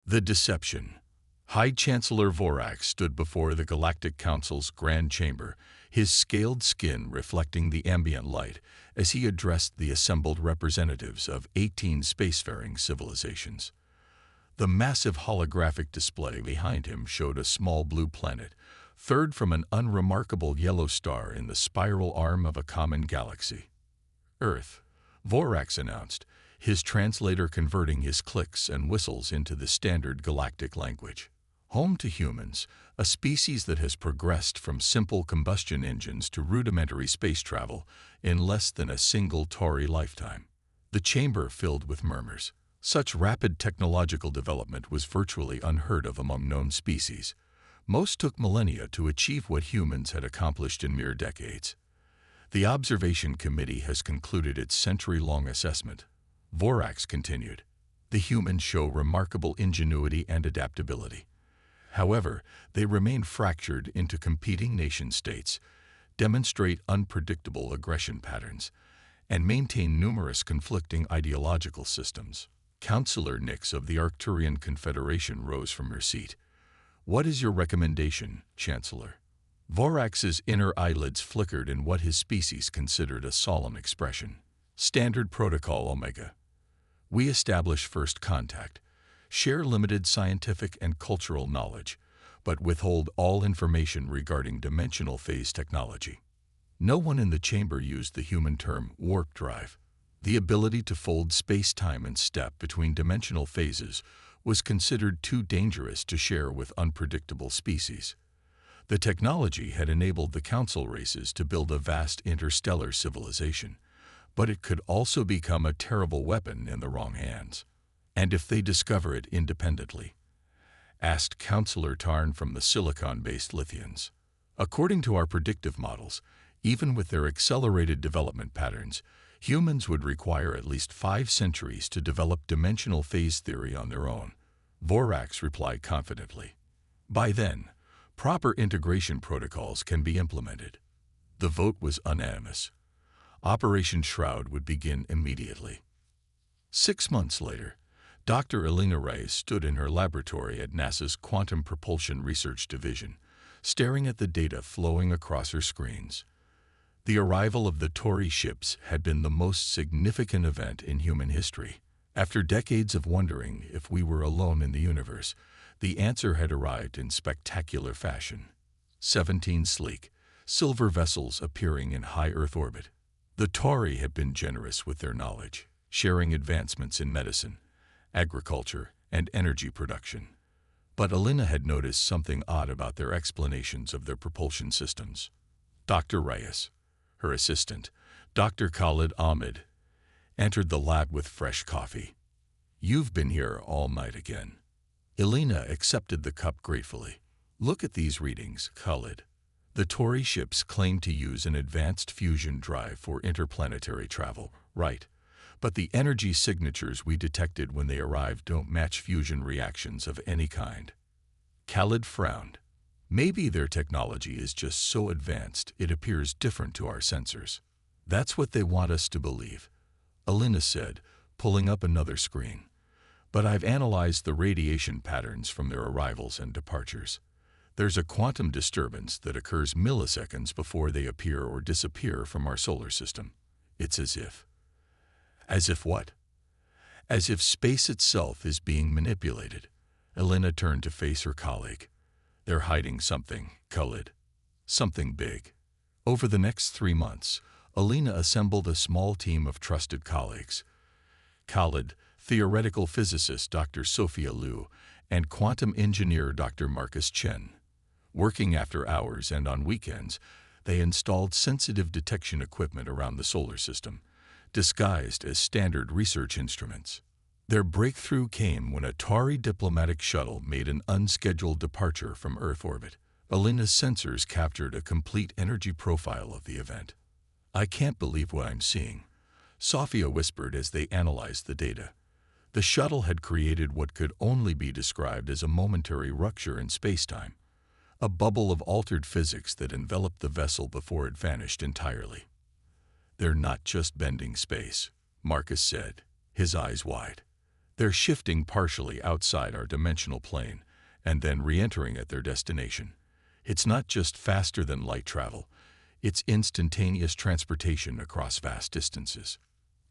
The Deception. High Chancellor Vorax stood before the Galactic Council's grand chamber, his scaled skin reflecting the ambient light as he addressed the assembled representatives of 18 spacefaring civilizations. The massive holographic display behind him showed a small blue planet, third from an unremarkable yellow star in the spiral arm of a common galaxy. Earth, Vorax announced, his translator converting his clicks and whistles into the standard galactic language. Home to humans, a species that has progressed from simple combustion engines to rudimentary space travel in less than a single Tauri lifetime. The chamber filled with murmurs. Such rapid technological development was virtually unheard of among known species. Most took millennia to achieve what humans had accomplished in mere decades. The Observation Committee has concluded its century-long assessment. Vorax continued. The humans show remarkable ingenuity and adaptability. However, they remain fractured into competing nation-states, demonstrate unpredictable aggression patterns, and maintain numerous conflicting ideological systems. Counselor Nix of the Arcturian Confederation rose from her seat. What is your recommendation, Chancellor? Vorax's inner eyelids flickered in what his species considered a solemn expression. Standard Protocol Omega. We establish first contact, share limited scientific and cultural knowledge, but withhold all information regarding dimensional phase technology. No one in the chamber used the human term warp drive. The ability to fold space-time and step between dimensional phases was considered too dangerous to share with unpredictable species. The technology had enabled the Council races to build a vast interstellar civilization, but it could also become a terrible weapon in the wrong hands. And if they discover it independently? Asked Counselor Tarn from the silicon-based Lithians. According to our predictive models, even with their accelerated development patterns, humans would require at least 5 centuries to develop dimensional phase theory on their own. Vorax replied confidently. By then, proper integration protocols can be implemented. The vote was unanimous. Operation Shroud would begin immediately. 6 months later, Dr. Elena Reyes stood in her laboratory at NASA's Quantum Propulsion Research Division, staring at the data flowing across her screens. The arrival of the Tauri ships had been the most significant event in human history. After decades of wondering if we were alone in the universe, the answer had arrived in spectacular fashion. 17 sleek, silver vessels appearing in high Earth orbit. The Tauri had been generous with their knowledge, sharing advancements in medicine, agriculture, and energy production. But Elena had noticed something odd about their explanations of their propulsion systems. Dr. Reyes, her assistant, Dr. Khalid Ahmed, entered the lab with fresh coffee. You've been here all night again. Elena accepted the cup gratefully. Look at these readings, Khalid. The Tauri ships claim to use an advanced fusion drive for interplanetary travel, right? But the energy signatures we detected when they arrived don't match fusion reactions of any kind. Khalid frowned. Maybe their technology is just so advanced it appears different to our sensors. That's what they want us to believe, Elena said, pulling up another screen. But I've analyzed the radiation patterns from their arrivals and departures. There's a quantum disturbance that occurs milliseconds before they appear or disappear from our solar system. It's as if. As if what? As if space itself is being manipulated. Elena turned to face her colleague. They're hiding something, Khalid. Something big. Over the next 3 months, Elena assembled a small team of trusted colleagues. Khalid, theoretical physicist Dr. Sophia Liu, and quantum engineer Dr. Marcus Chen. Working after hours and on weekends, they installed sensitive detection equipment around the solar system, disguised as standard research instruments. Their breakthrough came when a Tauri diplomatic shuttle made an unscheduled departure from Earth orbit. Elena's sensors captured a complete energy profile of the event. I can't believe what I'm seeing, Sophia whispered as they analyzed the data. The shuttle had created what could only be described as a momentary rupture in space-time, a bubble of altered physics that enveloped the vessel before it vanished entirely. They're not just bending space, Marcus said, his eyes wide. They're shifting partially outside our dimensional plane and then re-entering at their destination. It's not just faster than light travel, it's instantaneous transportation across vast distances.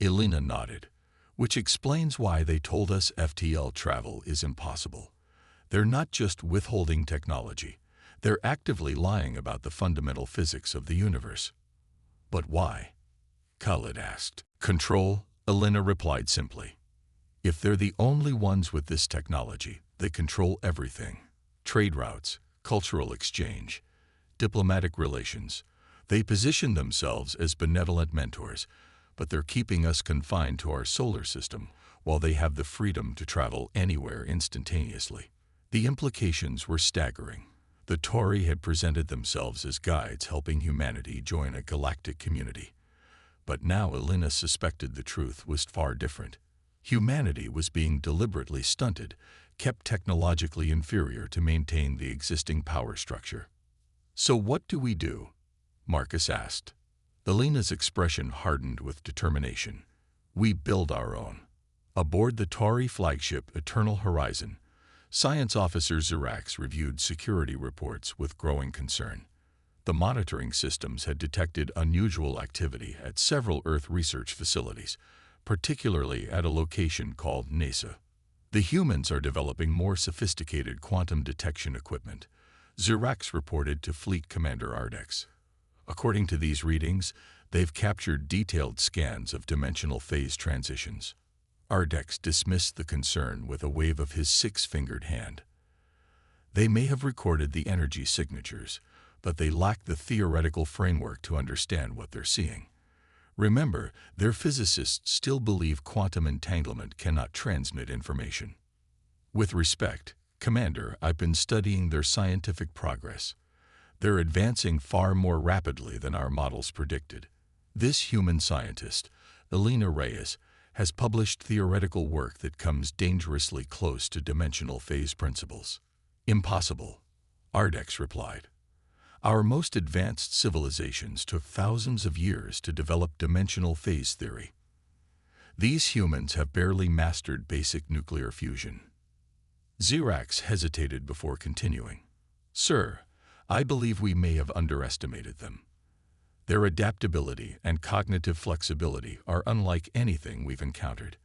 Elena nodded, which explains why they told us FTL travel is impossible. They're not just withholding technology, they're actively lying about the fundamental physics of the universe. But why? Khalid asked. Control, Elena replied simply. If they're the only ones with this technology, they control everything. Trade routes, cultural exchange, diplomatic relations. They position themselves as benevolent mentors, but they're keeping us confined to our solar system while they have the freedom to travel anywhere instantaneously. The implications were staggering. The Tory had presented themselves as guides helping humanity join a galactic community. But now Elena suspected the truth was far different. Humanity was being deliberately stunted, kept technologically inferior to maintain the existing power structure. So what do we do? Marcus asked. Elena's expression hardened with determination. We build our own. Aboard the Tory flagship Eternal Horizon, Science Officer Zirax reviewed security reports with growing concern. The monitoring systems had detected unusual activity at several Earth research facilities, particularly at a location called NASA. The humans are developing more sophisticated quantum detection equipment, Zirax reported to Fleet Commander Ardex. According to these readings, they've captured detailed scans of dimensional phase transitions. Ardex dismissed the concern with a wave of his six-fingered hand. They may have recorded the energy signatures, but they lack the theoretical framework to understand what they're seeing. Remember, their physicists still believe quantum entanglement cannot transmit information. With respect, Commander, I've been studying their scientific progress. They're advancing far more rapidly than our models predicted. This human scientist, Elena Reyes, has published theoretical work that comes dangerously close to dimensional phase principles. Impossible, Ardex replied. Our most advanced civilizations took thousands of years to develop dimensional phase theory. These humans have barely mastered basic nuclear fusion. Zirax hesitated before continuing. Sir, I believe we may have underestimated them. Their adaptability and cognitive flexibility are unlike anything we've encountered.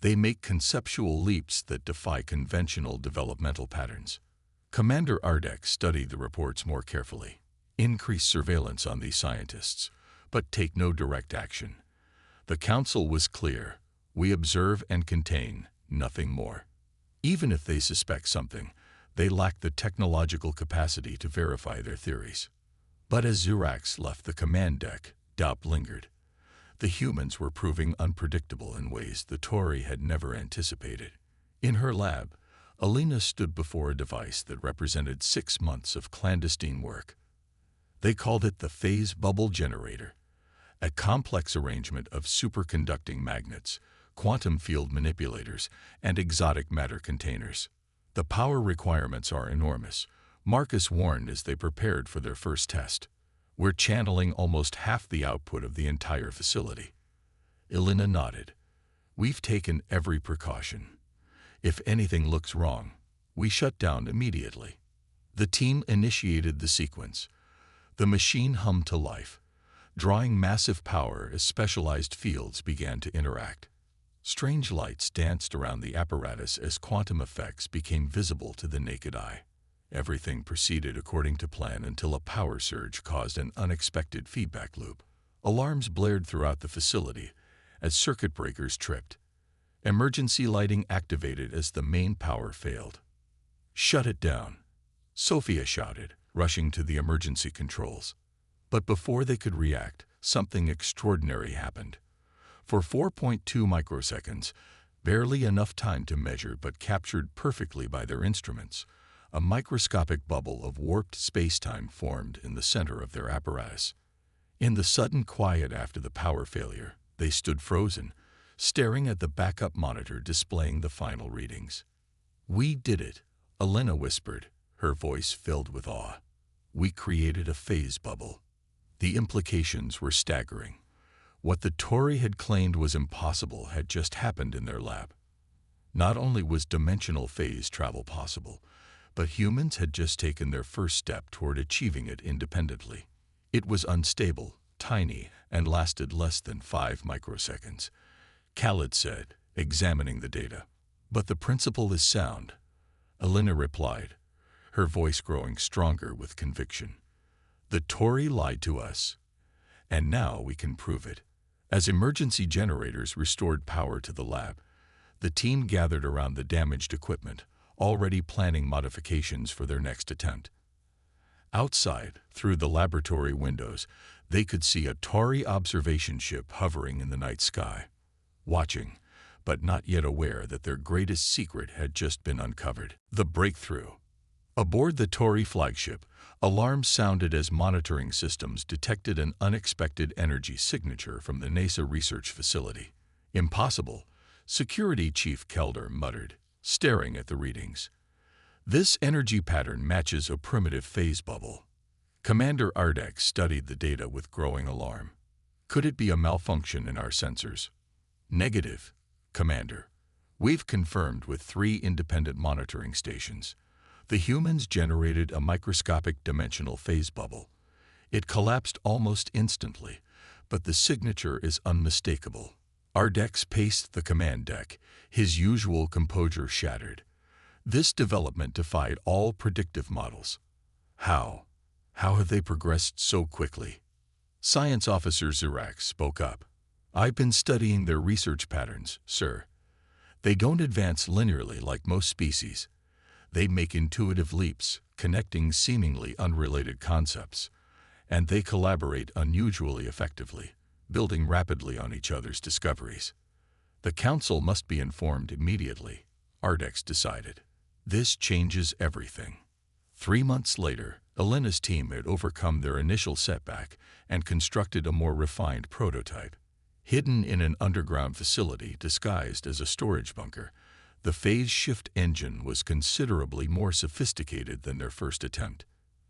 They make conceptual leaps that defy conventional developmental patterns. Commander Ardex studied the reports more carefully. Increase surveillance on these scientists, but take no direct action. The Council was clear. We observe and contain, nothing more. Even if they suspect something, they lack the technological capacity to verify their theories. But as Zirax left the command deck, doubt lingered. The humans were proving unpredictable in ways the Tory had never anticipated. In her lab, Elena stood before a device that represented 6 months of clandestine work. They called it the phase bubble generator, a complex arrangement of superconducting magnets, quantum field manipulators, and exotic matter containers. The power requirements are enormous, Marcus warned as they prepared for their first test. We're channeling almost half the output of the entire facility. Elena nodded. We've taken every precaution. If anything looks wrong, we shut down immediately. The team initiated the sequence. The machine hummed to life, drawing massive power as specialized fields began to interact. Strange lights danced around the apparatus as quantum effects became visible to the naked eye. Everything proceeded according to plan until a power surge caused an unexpected feedback loop. Alarms blared throughout the facility as circuit breakers tripped. Emergency lighting activated as the main power failed. Shut it down, Sophia shouted, rushing to the emergency controls. But before they could react, something extraordinary happened. For 4.2 microseconds, barely enough time to measure but captured perfectly by their instruments, a microscopic bubble of warped space-time formed in the center of their apparatus. In the sudden quiet after the power failure, they stood frozen, staring at the backup monitor displaying the final readings. We did it, Elena whispered, her voice filled with awe. We created a phase bubble. The implications were staggering. What the Tory had claimed was impossible had just happened in their lab. Not only was dimensional phase travel possible, but humans had just taken their first step toward achieving it independently. It was unstable, tiny, and lasted less than 5 microseconds, Khaled said, examining the data. But the principle is sound, Elena replied, her voice growing stronger with conviction. The Tory lied to us, and now we can prove it. As emergency generators restored power to the lab, the team gathered around the damaged equipment, already planning modifications for their next attempt. Outside, through the laboratory windows, they could see a Tory observation ship hovering in the night sky, watching, but not yet aware that their greatest secret had just been uncovered. The breakthrough. Aboard the Tory flagship, alarms sounded as monitoring systems detected an unexpected energy signature from the NASA research facility. Impossible, Security Chief Kelder muttered, staring at the readings. This energy pattern matches a primitive phase bubble. Commander Ardek studied the data with growing alarm. Could it be a malfunction in our sensors? Negative, Commander. We've confirmed with 3 independent monitoring stations. The humans generated a microscopic dimensional phase bubble. It collapsed almost instantly, but the signature is unmistakable. Ardex paced the command deck, his usual composure shattered. This development defied all predictive models. How? How have they progressed so quickly? Science Officer Zirak spoke up. I've been studying their research patterns, sir. They don't advance linearly like most species. They make intuitive leaps, connecting seemingly unrelated concepts, and they collaborate unusually effectively, building rapidly on each other's discoveries. The Council must be informed immediately, Ardex decided. This changes everything. 3 months later, Elena's team had overcome their initial setback and constructed a more refined prototype. Hidden in an underground facility disguised as a storage bunker, the phase shift engine was considerably more sophisticated than their first attempt.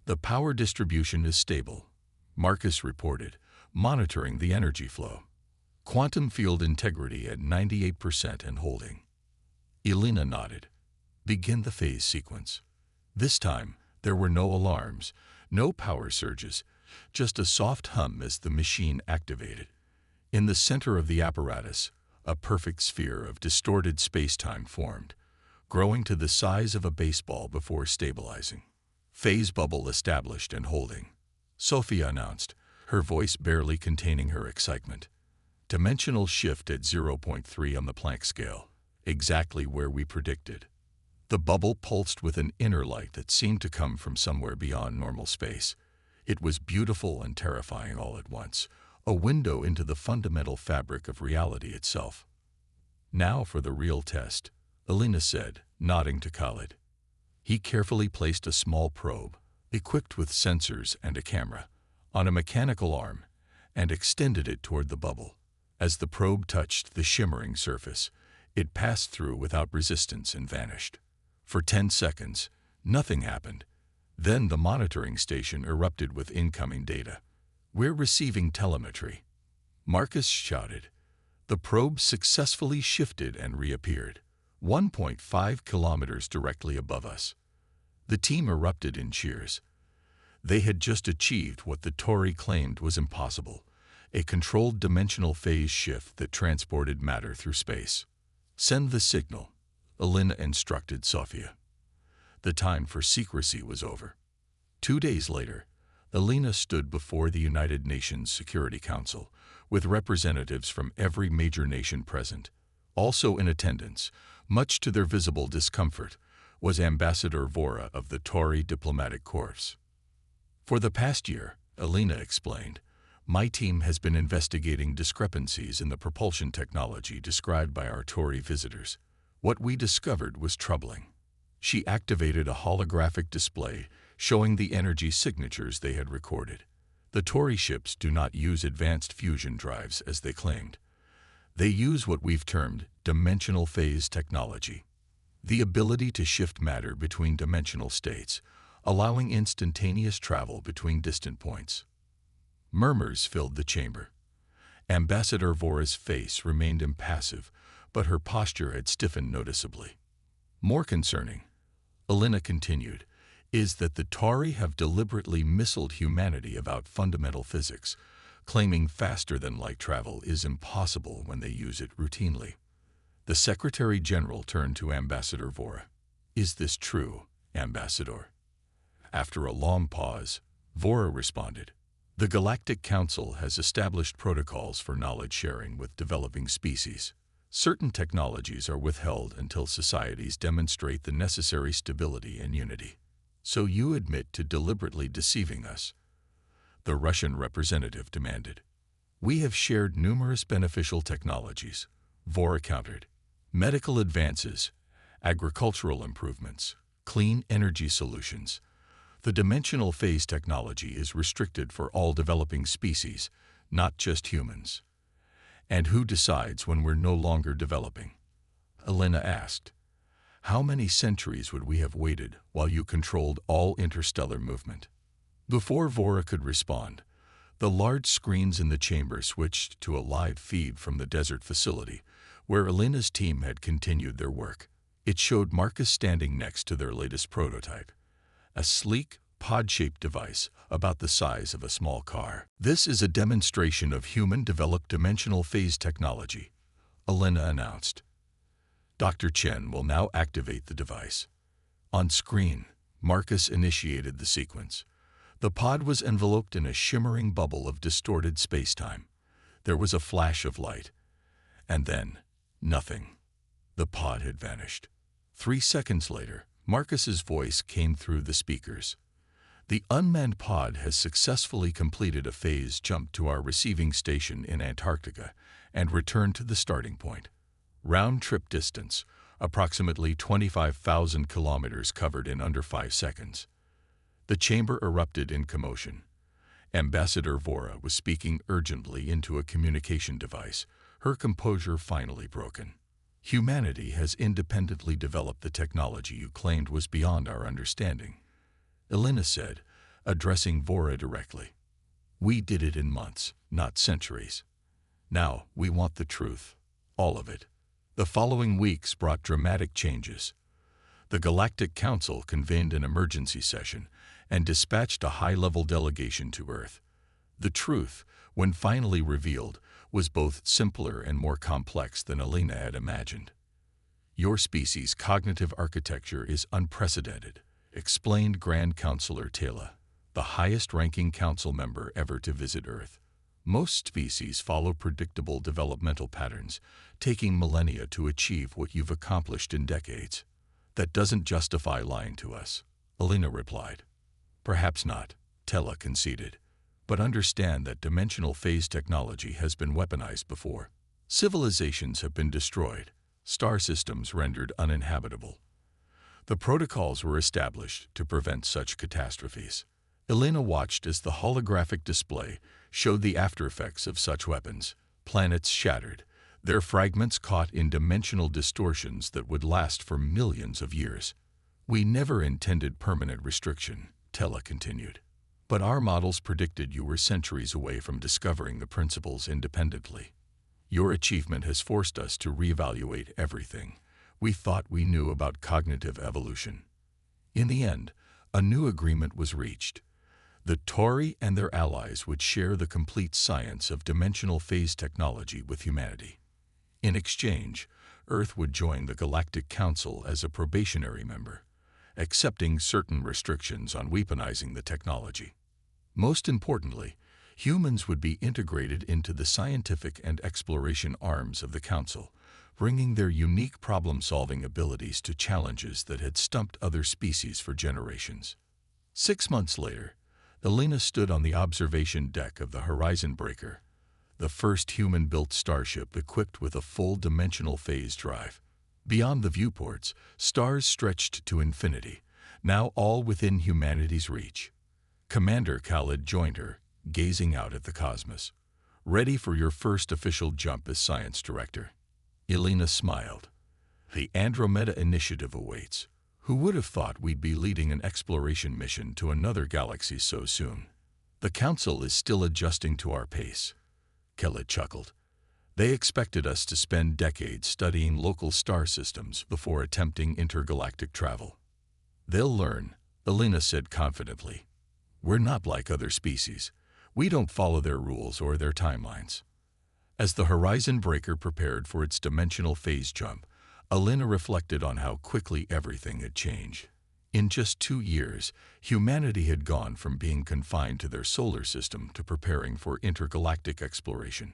The power distribution is stable, Marcus reported, monitoring the energy flow. Quantum field integrity at 98% and holding. Elena nodded. Begin the phase sequence. This time, there were no alarms, no power surges, just a soft hum as the machine activated. In the center of the apparatus, a perfect sphere of distorted space-time formed, growing to the size of a baseball before stabilizing. Phase bubble established and holding, Sophia announced, her voice barely containing her excitement. Dimensional shift at 0.3 on the Planck scale, exactly where we predicted. The bubble pulsed with an inner light that seemed to come from somewhere beyond normal space. It was beautiful and terrifying all at once, a window into the fundamental fabric of reality itself. Now for the real test, Elena said, nodding to Khaled. He carefully placed a small probe, equipped with sensors and a camera, on a mechanical arm and extended it toward the bubble. As the probe touched the shimmering surface, it passed through without resistance and vanished. For 10 seconds, nothing happened. Then the monitoring station erupted with incoming data. We're receiving telemetry, Marcus shouted. The probe successfully shifted and reappeared, 1.5 kilometers directly above us. The team erupted in cheers. They had just achieved what the Tory claimed was impossible, a controlled dimensional phase shift that transported matter through space. Send the signal, Elena instructed Sophia. The time for secrecy was over. 2 days later, Elena stood before the United Nations Security Council, with representatives from every major nation present. Also in attendance, much to their visible discomfort, was Ambassador Vora of the Tory Diplomatic Corps. For the past year, Elena explained, my team has been investigating discrepancies in the propulsion technology described by our Tory visitors. What we discovered was troubling. She activated a holographic display showing the energy signatures they had recorded. The Tory ships do not use advanced fusion drives as they claimed. They use what we've termed dimensional phase technology, the ability to shift matter between dimensional states, allowing instantaneous travel between distant points. Murmurs filled the chamber. Ambassador Vora's face remained impassive, but her posture had stiffened noticeably. More concerning, Elena continued, is that the Tauri have deliberately missiled humanity about fundamental physics, claiming faster-than-light travel is impossible when they use it routinely. The Secretary General turned to Ambassador Vora. Is this true, Ambassador? After a long pause, Vora responded, the Galactic Council has established protocols for knowledge sharing with developing species. Certain technologies are withheld until societies demonstrate the necessary stability and unity. So you admit to deliberately deceiving us? The Russian representative demanded. We have shared numerous beneficial technologies, Vora countered. Medical advances, agricultural improvements, clean energy solutions. The dimensional phase technology is restricted for all developing species, not just humans. And who decides when we're no longer developing? Elena asked. How many centuries would we have waited while you controlled all interstellar movement? Before Vora could respond, the large screens in the chamber switched to a live feed from the desert facility, where Elena's team had continued their work. It showed Marcus standing next to their latest prototype, a sleek, pod-shaped device about the size of a small car. This is a demonstration of human-developed dimensional phase technology, Elena announced. Dr. Chen will now activate the device. On screen, Marcus initiated the sequence. The pod was enveloped in a shimmering bubble of distorted space-time. There was a flash of light. And then, nothing. The pod had vanished. 3 seconds later, Marcus's voice came through the speakers. The unmanned pod has successfully completed a phase jump to our receiving station in Antarctica and returned to the starting point. Round-trip distance, approximately 25,000 kilometers covered in under 5 seconds. The chamber erupted in commotion. Ambassador Vora was speaking urgently into a communication device, her composure finally broken. Humanity has independently developed the technology you claimed was beyond our understanding, Elena said, addressing Vora directly. We did it in months, not centuries. Now we want the truth, all of it. The following weeks brought dramatic changes. The Galactic Council convened an emergency session and dispatched a high-level delegation to Earth. The truth, when finally revealed, was both simpler and more complex than Elena had imagined. Your species' cognitive architecture is unprecedented, explained Grand Counselor Taylor, the highest-ranking council member ever to visit Earth. Most species follow predictable developmental patterns, taking millennia to achieve what you've accomplished in decades. That doesn't justify lying to us, Elena replied. Perhaps not, Tella conceded. But understand that dimensional phase technology has been weaponized before. Civilizations have been destroyed, star systems rendered uninhabitable. The protocols were established to prevent such catastrophes. Elena watched as the holographic display showed the aftereffects of such weapons. Planets shattered, their fragments caught in dimensional distortions that would last for millions of years. We never intended permanent restriction, Tella continued. But our models predicted you were centuries away from discovering the principles independently. Your achievement has forced us to reevaluate everything we thought we knew about cognitive evolution. In the end, a new agreement was reached. The Tauri and their allies would share the complete science of dimensional phase technology with humanity. In exchange, Earth would join the Galactic Council as a probationary member, accepting certain restrictions on weaponizing the technology. Most importantly, humans would be integrated into the scientific and exploration arms of the Council, bringing their unique problem-solving abilities to challenges that had stumped other species for generations. 6 months later, Elena stood on the observation deck of the Horizon Breaker, the first human-built starship equipped with a full dimensional phase drive. Beyond the viewports, stars stretched to infinity, now all within humanity's reach. Commander Khalid joined her, gazing out at the cosmos. Ready for your first official jump as science director? Elena smiled. The Andromeda Initiative awaits. Who would have thought we'd be leading an exploration mission to another galaxy so soon? The Council is still adjusting to our pace. Khalid chuckled. They expected us to spend decades studying local star systems before attempting intergalactic travel. They'll learn, Elena said confidently. We're not like other species. We don't follow their rules or their timelines. As the Horizon Breaker prepared for its dimensional phase jump, Elena reflected on how quickly everything had changed. In just 2 years, humanity had gone from being confined to their solar system to preparing for intergalactic exploration.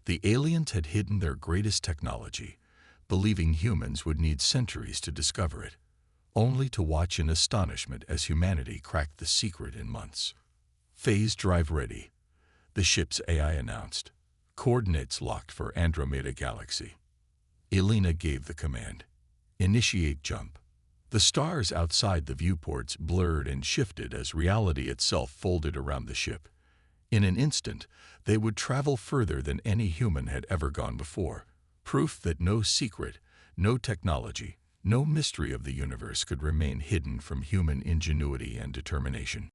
The aliens had hidden their greatest technology, believing humans would need centuries to discover it, only to watch in astonishment as humanity cracked the secret in months. Phase drive ready, the ship's AI announced. Coordinates locked for Andromeda Galaxy. Elena gave the command. Initiate jump. The stars outside the viewports blurred and shifted as reality itself folded around the ship. In an instant, they would travel further than any human had ever gone before, proof that no secret, no technology, no mystery of the universe could remain hidden from human ingenuity and determination.